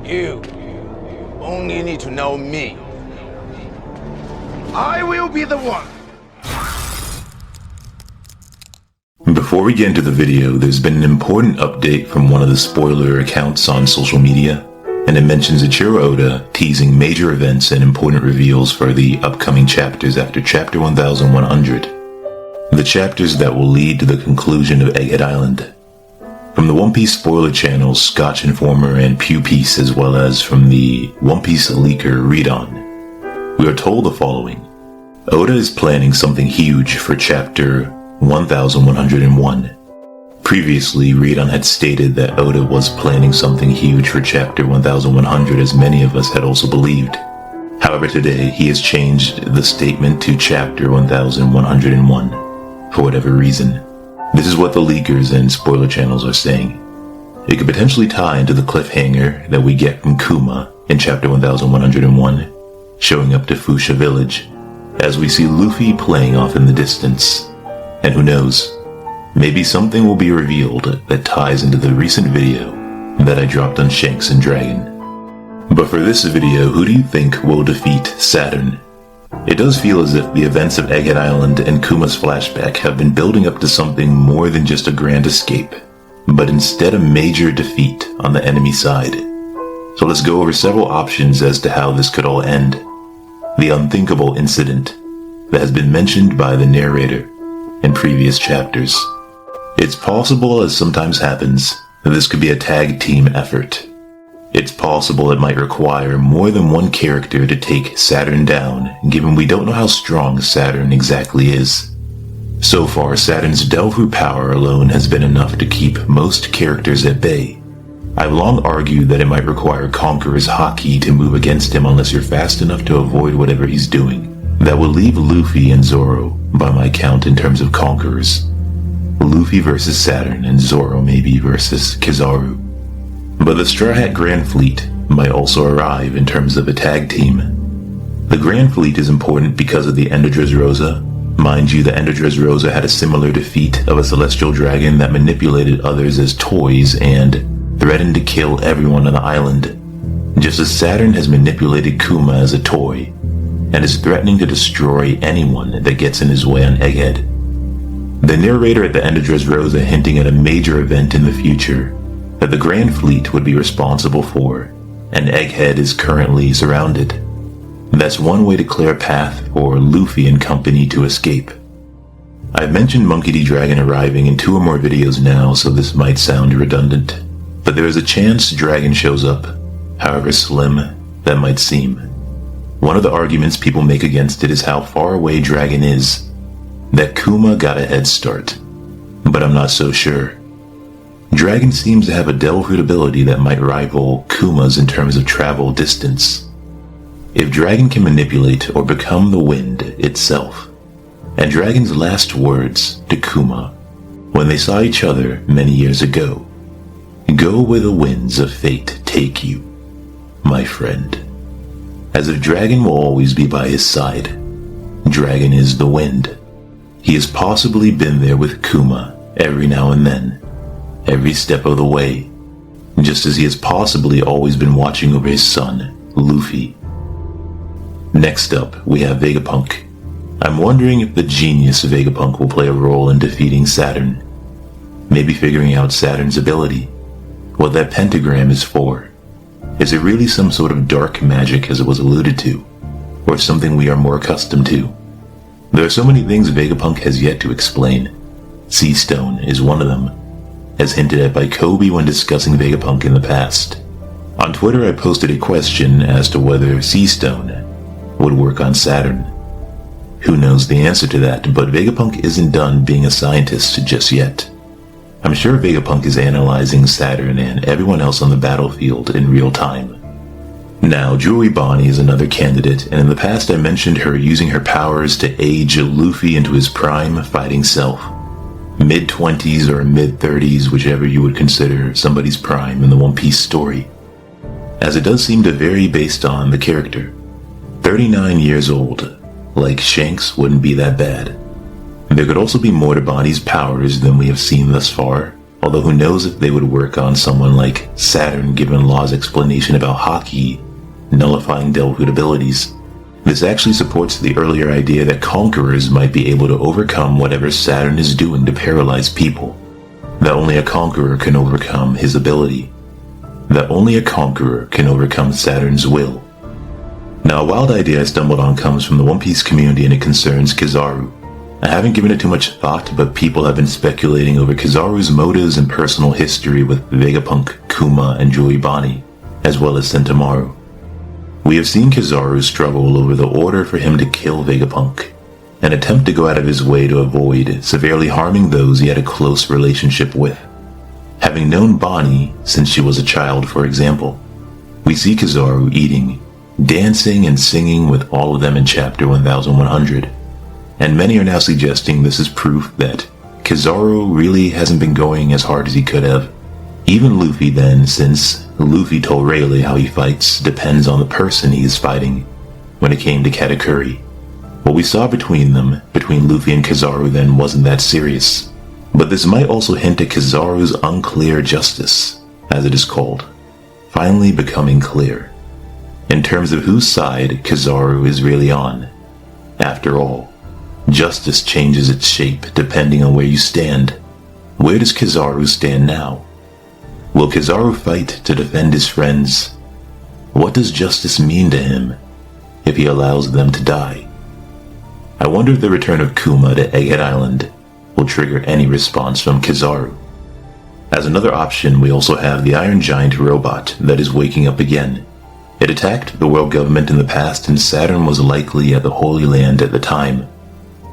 You only need to know me. I will be the one. Before we get into the video, there's been an important update from one of the spoiler accounts on social media, and it mentions Ichiro Oda teasing major events and important reveals for the upcoming chapters after Chapter 1100. The chapters that will lead to the conclusion of Egghead Island. From the One Piece spoiler channels Scotch Informer and Pew Piece, as well as from the One Piece leaker Read On, we are told the following. Oda is planning something huge for Chapter 1101. Previously, Read On had stated that Oda was planning something huge for Chapter 1100, as many of us had also believed. However, today he has changed the statement to Chapter 1101 for whatever reason. This is what the leakers and spoiler channels are saying. It could potentially tie into the cliffhanger that we get from Kuma in Chapter 1101, showing up to Fuchsia Village, as we see Luffy playing off in the distance. And who knows, maybe something will be revealed that ties into the recent video that I dropped on Shanks and Dragon. But for this video, who do you think will defeat Saturn? It does feel as if the events of Egghead Island and Kuma's flashback have been building up to something more than just a grand escape, but instead a major defeat on the enemy side. So let's go over several options as to how this could all end. The unthinkable incident that has been mentioned by the narrator in previous chapters. It's possible, as sometimes happens, that this could be a tag team effort. It's possible it might require more than one character to take Saturn down, given we don't know how strong Saturn exactly is. So far, Saturn's Delphi power alone has been enough to keep most characters at bay. I've long argued that it might require Conqueror's Haki to move against him unless you're fast enough to avoid whatever he's doing. That would leave Luffy and Zoro, by my count in terms of Conquerors. Luffy versus Saturn and Zoro maybe versus Kizaru. But the Straw Hat Grand Fleet might also arrive in terms of a tag team. The Grand Fleet is important because of the End of Dressrosa. Mind you, the End of Dressrosa had a similar defeat of a celestial dragon that manipulated others as toys and threatened to kill everyone on the island, just as Saturn has manipulated Kuma as a toy, and is threatening to destroy anyone that gets in his way on Egghead. The narrator at the End of Dressrosa hinting at a major event in the future that the Grand Fleet would be responsible for, and Egghead is currently surrounded. That's one way to clear a path for Luffy and company to escape. I've mentioned Monkey D. Dragon arriving in 2 or more videos now, so this might sound redundant, but there is a chance Dragon shows up, however slim that might seem. One of the arguments people make against it is how far away Dragon is, that Kuma got a head start, but I'm not so sure. Dragon seems to have a devil-fruit ability that might rival Kuma's in terms of travel distance. If Dragon can manipulate or become the wind itself, and Dragon's last words to Kuma when they saw each other many years ago, "Go where the winds of fate take you, my friend." As if Dragon will always be by his side. Dragon is the wind. He has possibly been there with Kuma every now and then, every step of the way, just as he has possibly always been watching over his son, Luffy. Next up, we have Vegapunk. I'm wondering if the genius Vegapunk will play a role in defeating Saturn. Maybe figuring out Saturn's ability, what that pentagram is for. Is it really some sort of dark magic as it was alluded to, or something we are more accustomed to? There are so many things Vegapunk has yet to explain. Sea Stone is one of them, as hinted at by Kobe when discussing Vegapunk in the past. On Twitter I posted a question as to whether Sea Stone would work on Saturn. Who knows the answer to that, but Vegapunk isn't done being a scientist just yet. I'm sure Vegapunk is analyzing Saturn and everyone else on the battlefield in real time. Now, Jewelry Bonnie is another candidate, and in the past I mentioned her using her powers to age Luffy into his prime fighting self. Mid-20s or mid-30s, whichever you would consider somebody's prime in the One Piece story. As it does seem to vary based on the character. 39 years old, like Shanks, wouldn't be that bad. There could also be more to Bonnie's powers than we have seen thus far, although who knows if they would work on someone like Saturn given Law's explanation about hockey nullifying Delphoid abilities. This actually supports the earlier idea that conquerors might be able to overcome whatever Saturn is doing to paralyze people. That only a conqueror can overcome his ability. That only a conqueror can overcome Saturn's will. Now, a wild idea I stumbled on comes from the One Piece community and it concerns Kizaru. I haven't given it too much thought, but people have been speculating over Kizaru's motives and personal history with Vegapunk, Kuma, and Joey Bonney, as well as Sentomaru. We have seen Kizaru struggle over the order for him to kill Vegapunk, and attempt to go out of his way to avoid severely harming those he had a close relationship with. Having known Bonney since she was a child, for example, we see Kizaru eating, dancing, and singing with all of them in Chapter 1100. And many are now suggesting this is proof that Kizaru really hasn't been going as hard as he could have. Even Luffy then, since Luffy told Rayleigh how he fights depends on the person he is fighting when it came to Katakuri. What we saw between them, between Luffy and Kizaru then, wasn't that serious. But this might also hint at Kizaru's unclear justice, as it is called, finally becoming clear, in terms of whose side Kizaru is really on. After all, justice changes its shape depending on where you stand. Where does Kizaru stand now? Will Kizaru fight to defend his friends? What does justice mean to him if he allows them to die? I wonder if the return of Kuma to Egghead Island will trigger any response from Kizaru. As another option, we also have the Iron Giant robot that is waking up again. It attacked the world government in the past and Saturn was likely at the Holy Land at the time.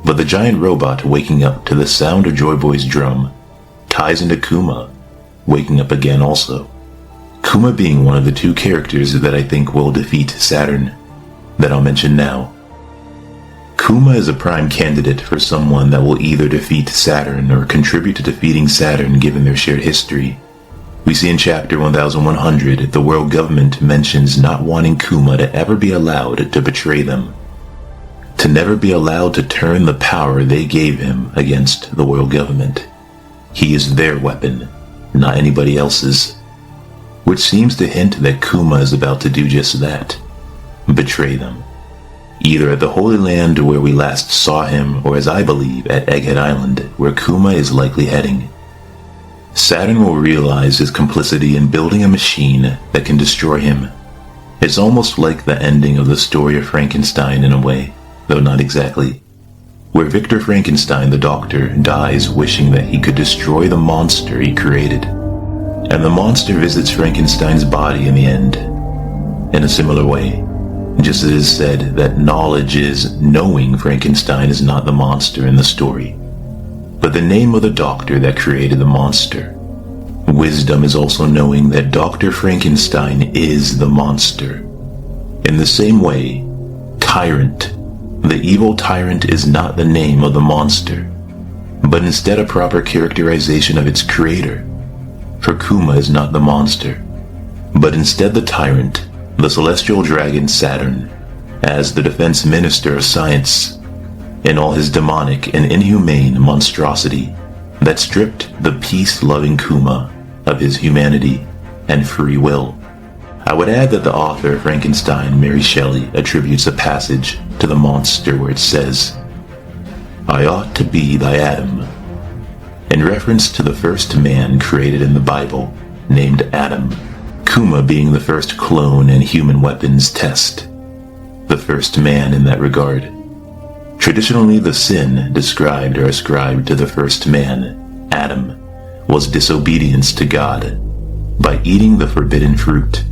But the giant robot waking up to the sound of Joy Boy's drum ties into Kuma waking up again also. Kuma being one of the two characters that I think will defeat Saturn, that I'll mention now. Kuma is a prime candidate for someone that will either defeat Saturn or contribute to defeating Saturn given their shared history. We see in Chapter 1100 the world government mentions not wanting Kuma to ever be allowed to betray them, to never be allowed to turn the power they gave him against the world government. He is their weapon, not anybody else's, which seems to hint that Kuma is about to do just that, betray them. Either at the Holy Land where we last saw him, or as I believe, at Egghead Island, where Kuma is likely heading. Saturn will realize his complicity in building a machine that can destroy him. It's almost like the ending of the story of Frankenstein in a way, though not exactly, where Victor Frankenstein, the doctor, dies wishing that he could destroy the monster he created. And the monster visits Frankenstein's body in the end, in a similar way, just as it is said that knowledge is knowing Frankenstein is not the monster in the story, but the name of the doctor that created the monster. Wisdom is also knowing that Dr. Frankenstein is the monster. In the same way, Tyrant, the evil tyrant, is not the name of the monster, but instead a proper characterization of its creator. For Kuma is not the monster, but instead the tyrant, the celestial dragon Saturn, as the defense minister of science, in all his demonic and inhumane monstrosity that stripped the peace-loving Kuma of his humanity and free will. I would add that the author of Frankenstein, Mary Shelley, attributes a passage to the monster where it says, "I ought to be thy Adam," in reference to the first man created in the Bible, named Adam, Kuma being the first clone and human weapons test, the first man in that regard. Traditionally, the sin described or ascribed to the first man, Adam, was disobedience to God by eating the forbidden fruit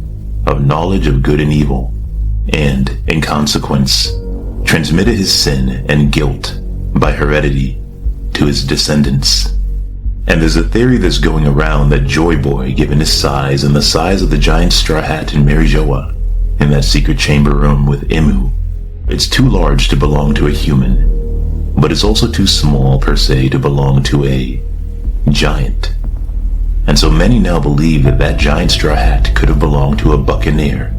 of knowledge of good and evil, and, in consequence, transmitted his sin and guilt by heredity to his descendants. And there's a theory that's going around that Joy Boy, given his size and the size of the giant straw hat in Mary Joa, in that secret chamber room with Imu, it's too large to belong to a human, but it's also too small per se to belong to a giant. And so many now believe that that giant straw hat could have belonged to a buccaneer,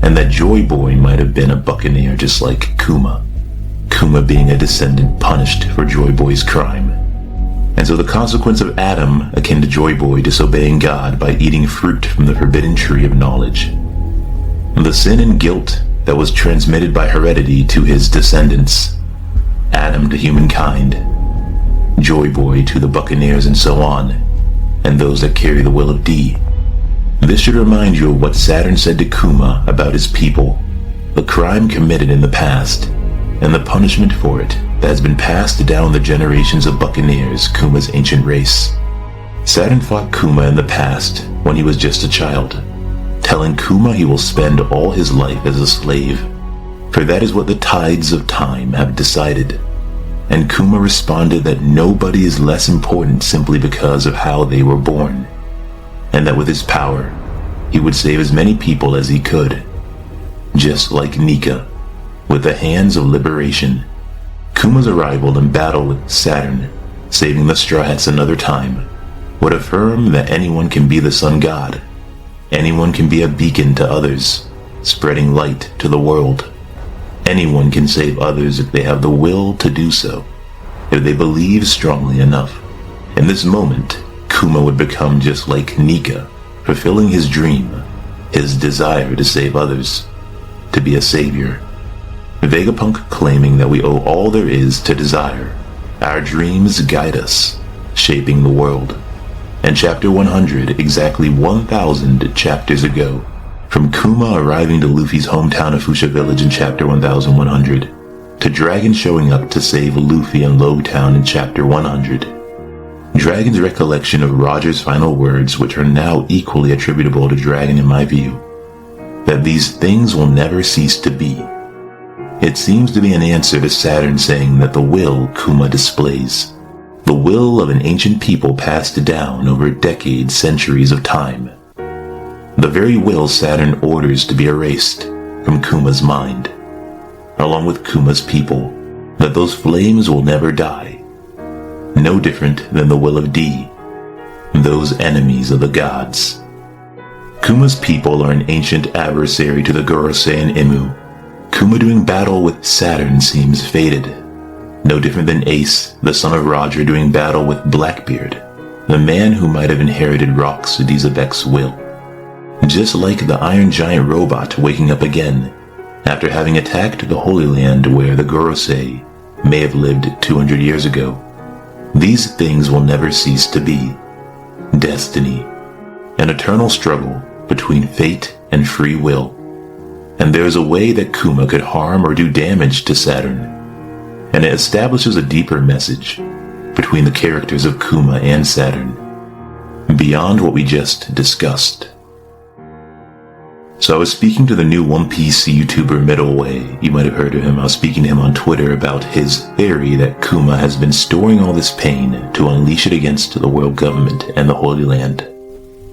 and that Joy Boy might have been a buccaneer just like Kuma, Kuma being a descendant punished for Joy Boy's crime. And so the consequence of Adam, akin to Joy Boy disobeying God by eating fruit from the forbidden tree of knowledge. The sin and guilt that was transmitted by heredity to his descendants, Adam to humankind, Joy Boy to the Buccaneers and so on, and those that carry the will of D. This should remind you of what Saturn said to Kuma about his people, the crime committed in the past, and the punishment for it that has been passed down the generations of Buccaneers, Kuma's ancient race. Saturn fought Kuma in the past when he was just a child, telling Kuma he will spend all his life as a slave, for that is what the tides of time have decided. And Kuma responded that nobody is less important simply because of how they were born, and that with his power, he would save as many people as he could. Just like Nika, with the hands of liberation, Kuma's arrival in battle with Saturn, saving the Straw Hats another time, would affirm that anyone can be the sun god. Anyone can be a beacon to others, spreading light to the world. Anyone can save others if they have the will to do so, if they believe strongly enough. In this moment, Kuma would become just like Nika, fulfilling his dream, his desire to save others, to be a savior. Vegapunk claiming that we owe all there is to desire. Our dreams guide us, shaping the world. And chapter 100, exactly 1,000 chapters ago, from Kuma arriving to Luffy's hometown of Fuchsia Village in chapter 1100, to Dragon showing up to save Luffy in Logtown in chapter 100. Dragon's recollection of Roger's final words, which are now equally attributable to Dragon in my view, that these things will never cease to be. It seems to be an answer to Saturn saying that the will Kuma displays, the will of an ancient people passed down over decades, centuries of time, the very will Saturn orders to be erased from Kuma's mind, along with Kuma's people, that those flames will never die. No different than the will of D, those enemies of the gods. Kuma's people are an ancient adversary to the Gorosei and Imu. Kuma doing battle with Saturn seems fated. No different than Ace, the son of Roger, doing battle with Blackbeard, the man who might have inherited Rox Dizabek's will. Just like the Iron Giant robot waking up again, after having attacked the Holy Land where the Gorosei may have lived 200 years ago. These things will never cease to be. Destiny, an eternal struggle between fate and free will. And there is a way that Kuma could harm or do damage to Saturn, and it establishes a deeper message between the characters of Kuma and Saturn, beyond what we just discussed. So I was speaking to the new One Piece YouTuber Middleway. You might have heard of him. I was speaking to him on Twitter about his theory that Kuma has been storing all this pain to unleash it against the world government and the Holy Land.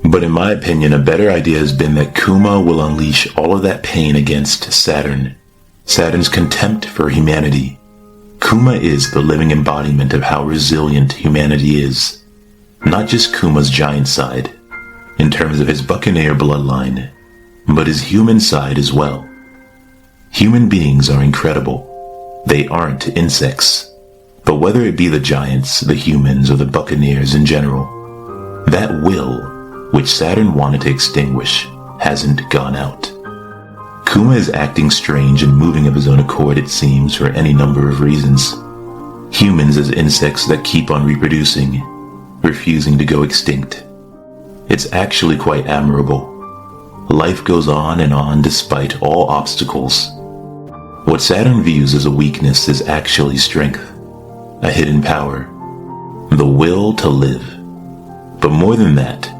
But in my opinion, a better idea has been that Kuma will unleash all of that pain against Saturn. Saturn's contempt for humanity. Kuma is the living embodiment of how resilient humanity is. Not just Kuma's giant side, in terms of his Buccaneer bloodline, but his human side as well. Human beings are incredible. They aren't insects. But whether it be the giants, the humans, or the Buccaneers in general, that will, which Saturn wanted to extinguish, hasn't gone out. Kuma is acting strange and moving of his own accord, it seems, for any number of reasons. Humans as insects that keep on reproducing, refusing to go extinct. It's actually quite admirable. Life goes on despite all obstacles. What Saturn views as a weakness is actually strength, a hidden power, the will to live. But more than that,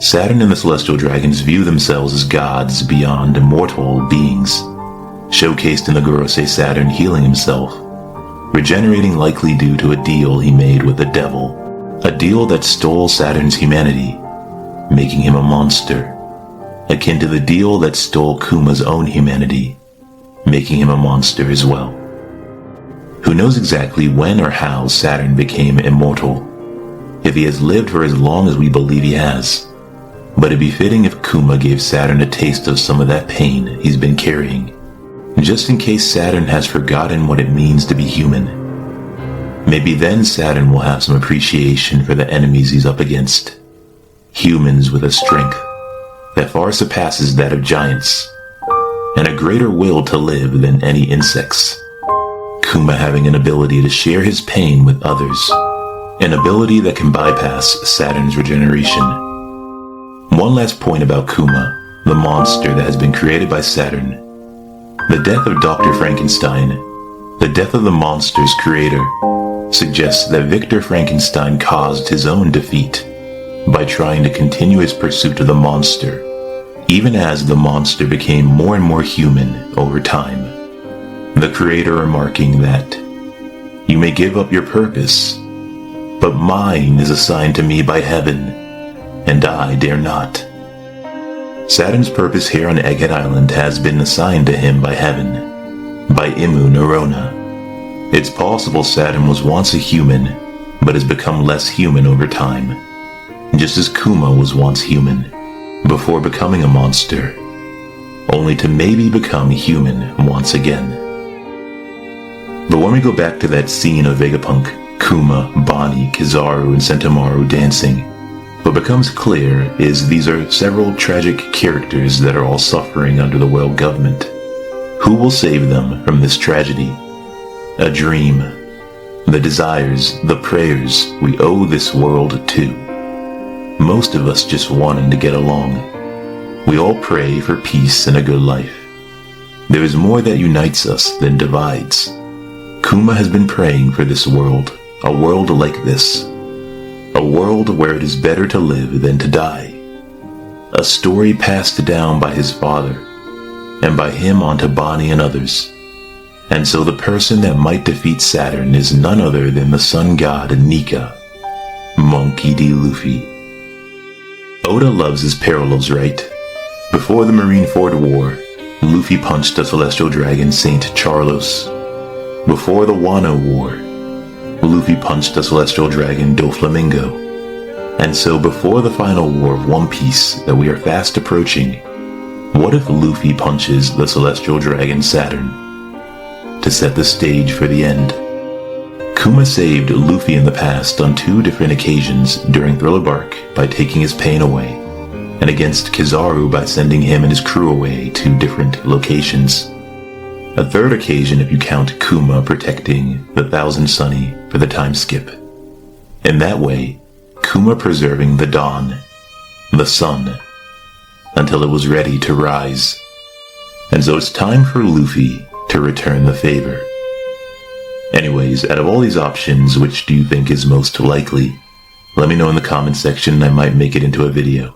Saturn and the Celestial Dragons view themselves as gods beyond immortal beings, showcased in the Gorosei Saturn healing himself, regenerating likely due to a deal he made with the devil, a deal that stole Saturn's humanity, making him a monster, akin to the deal that stole Kuma's own humanity, making him a monster as well. Who knows exactly when or how Saturn became immortal, if he has lived for as long as we believe he has, but it'd be fitting if Kuma gave Saturn a taste of some of that pain he's been carrying, just in case Saturn has forgotten what it means to be human. Maybe then Saturn will have some appreciation for the enemies he's up against. Humans with a strength that far surpasses that of giants, and a greater will to live than any insects. Kuma having an ability to share his pain with others, an ability that can bypass Saturn's regeneration. One last point about Kuma, the monster that has been created by Saturn. The death of Dr. Frankenstein, the death of the monster's creator, suggests that Victor Frankenstein caused his own defeat by trying to continue his pursuit of the monster, even as the monster became more and more human over time. The creator remarking that, "You may give up your purpose, but mine is assigned to me by heaven, and I dare not." Saturn's purpose here on Egghead Island has been assigned to him by heaven, by Imu Neurona. It's possible Saturn was once a human, but has become less human over time, just as Kuma was once human, before becoming a monster, only to maybe become human once again. But when we go back to that scene of Vegapunk, Kuma, Bonnie, Kizaru, and Sentomaru dancing, what becomes clear is these are several tragic characters that are all suffering under the world government. Who will save them from this tragedy? A dream, the desires, the prayers we owe this world to. Most of us just wanting to get along. We all pray for peace and a good life. There is more that unites us than divides. Kuma has been praying for this world, a world like this. A world where it is better to live than to die. A story passed down by his father, and by him onto Bonnie and others. And so the person that might defeat Saturn is none other than the sun god Nika, Monkey D. Luffy. Oda loves his parallels, right? Before the Marineford War, Luffy punched the celestial dragon Saint Charlos. Before the Wano War, Luffy punched the celestial dragon Doflamingo. And so before the final war of One Piece that we are fast approaching, what if Luffy punches the celestial dragon Saturn to set the stage for the end? Kuma saved Luffy in the past on 2 different occasions during Thriller Bark by taking his pain away, and against Kizaru by sending him and his crew away to different locations. A 3rd occasion if you count Kuma protecting the Thousand Sunny for the time skip. In that way, Kuma preserving the dawn, the sun, until it was ready to rise. And so it's time for Luffy to return the favor. Anyways, out of all these options, which do you think is most likely? Let me know in the comment section and I might make it into a video.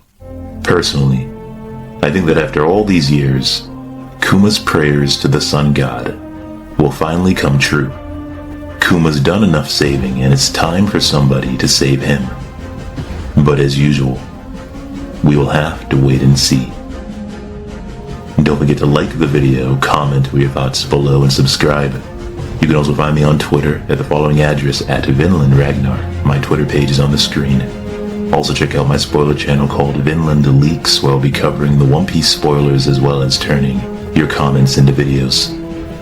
Personally, I think that after all these years, Kuma's prayers to the sun god will finally come true. Kuma's done enough saving and it's time for somebody to save him. But as usual, we will have to wait and see. Don't forget to like the video, comment with your thoughts below, and subscribe. You can also find me on Twitter at the following address @VinlandRagnar. My Twitter page is on the screen. Also check out my spoiler channel called Vinland Leaks, where I'll be covering the One Piece spoilers as well as turning your comments into videos.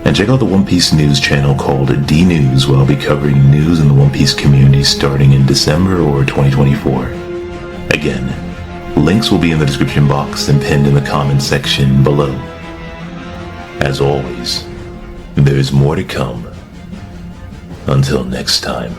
And check out the One Piece news channel called D News, where I'll be covering news in the One Piece community starting in December or 2024. Again, links will be in the description box and pinned in the comment section below. As always, there's more to come. Until next time.